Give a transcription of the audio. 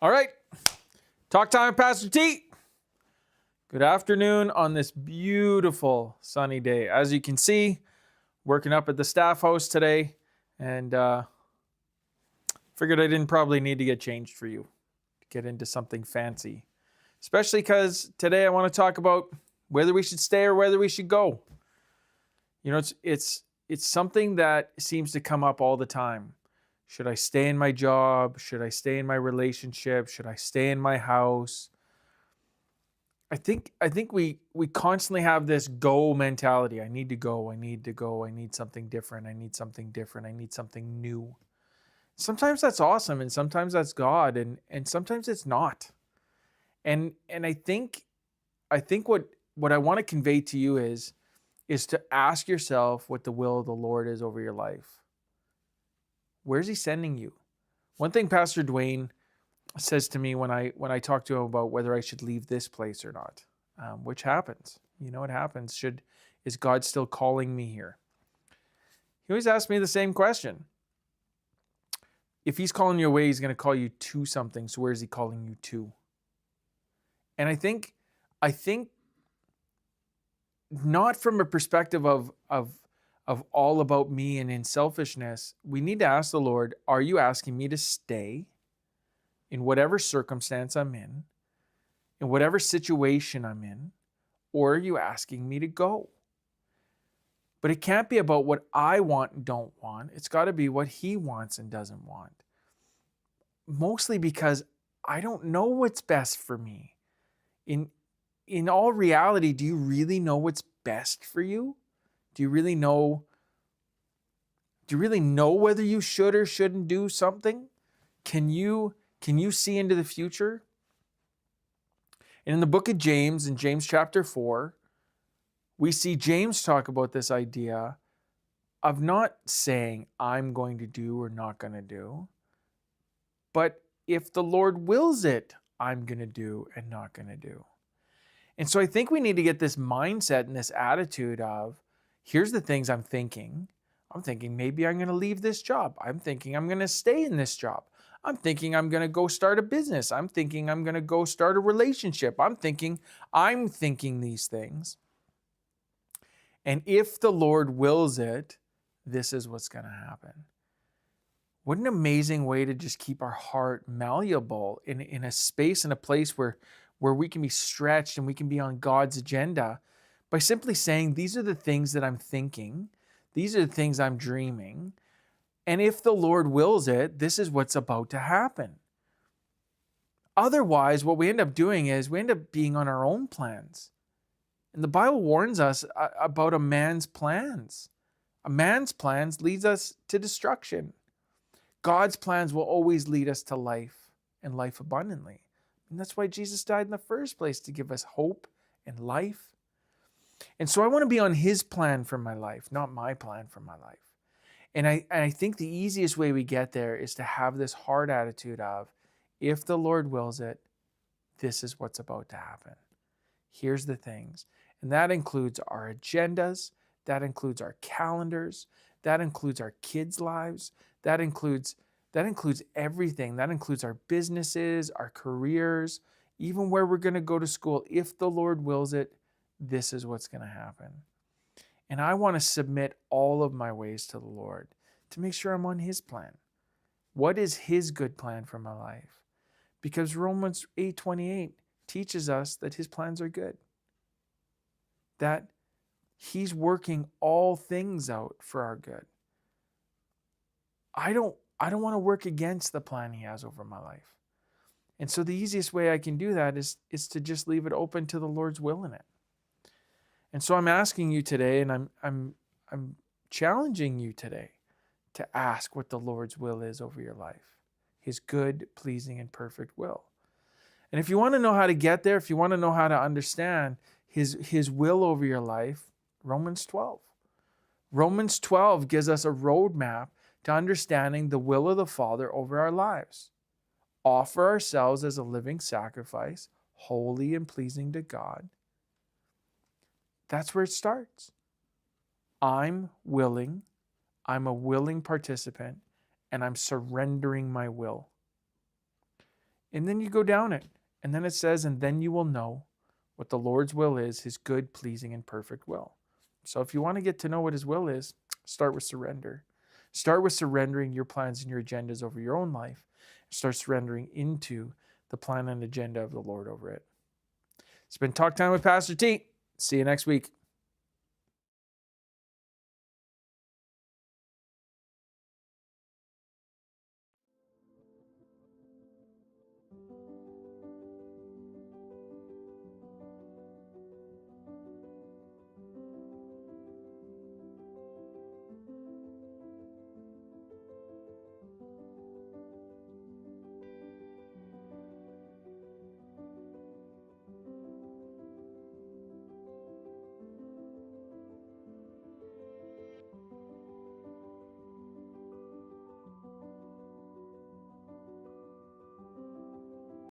All right, talk time with Pastor T. Good afternoon on this beautiful sunny day. As you can see, working up at the staff house today, and figured I didn't probably need to get changed for you to get into something fancy, especially because today I want to talk about whether we should stay or whether we should go. You know, it's something that seems to come up all the time. Should I stay in my job? Should I stay in my relationship? Should I stay in my house? I think we constantly have this go mentality. I need to go. I need to go. I need something different. I need something different. I need something new. Sometimes that's awesome, and sometimes that's God, and sometimes it's not. And I think what I want to convey to you is to ask yourself what the will of the Lord is over your life. Where's He sending you? One thing Pastor Dwayne says to me when I talk to him about whether I should leave this place or not, which happens. You know, it happens. Is God still calling me here? He always asks me the same question. If He's calling you away, He's going to call you to something. So where is He calling you to? And I think not from a perspective of all about me and in selfishness. We need to ask the Lord, are you asking me to stay in whatever circumstance I'm in whatever situation I'm in, or are you asking me to go? But it can't be about what I want and don't want. It's got to be what He wants and doesn't want. Mostly because I don't know what's best for me. In all reality, do you really know what's best for you? Do you really know whether you should or shouldn't do something? Can you see into the future? And in the book of James, in James chapter 4, we see James talk about this idea of not saying, I'm going to do or not going to do, but if the Lord wills it, I'm going to do and not going to do. And so I think we need to get this mindset and this attitude of, here's the things I'm thinking. I'm thinking maybe I'm going to leave this job. I'm thinking I'm going to stay in this job. I'm thinking I'm going to go start a business. I'm thinking I'm going to go start a relationship. I'm thinking these things. And if the Lord wills it, this is what's going to happen. What an amazing way to just keep our heart malleable in a space and a place where we can be stretched and we can be on God's agenda by simply saying, these are the things that I'm thinking. These are the things I'm dreaming. And if the Lord wills it, this is what's about to happen. Otherwise, what we end up doing is we end up being on our own plans. And the Bible warns us about a man's plans. A man's plans leads us to destruction. God's plans will always lead us to life and life abundantly. And that's why Jesus died in the first place, to give us hope and life. And so I want to be on His plan for my life, not my plan for my life. And I think the easiest way we get there is to have this hard attitude of, if the Lord wills it, this is what's about to happen. Here's the things. And that includes our agendas. That includes our calendars. That includes our kids' lives. That includes everything. That includes our businesses, our careers, even where we're going to go to school. If the Lord wills it, this is what's going to happen. And I want to submit all of my ways to the Lord to make sure I'm on His plan. What is His good plan for my life? Because Romans 8:28 teaches us that His plans are good. That He's working all things out for our good. I don't want to work against the plan He has over my life. And so the easiest way I can do that is to just leave it open to the Lord's will in it. And so I'm asking you today, and I'm challenging you today to ask what the Lord's will is over your life. His good, pleasing, and perfect will. And if you want to know how to get there, if you want to know how to understand His will over your life, Romans 12. Romans 12 gives us a roadmap to understanding the will of the Father over our lives. Offer ourselves as a living sacrifice, holy and pleasing to God. That's where it starts. I'm willing. I'm a willing participant, and I'm surrendering my will. And then you go down it. And then it says, and then you will know what the Lord's will is, his good, pleasing, and perfect will. So if you want to get to know what his will is, start with surrender. Start with surrendering your plans and your agendas over your own life. Start surrendering into the plan and agenda of the Lord over it. It's been Talk Time with Pastor T. See you next week.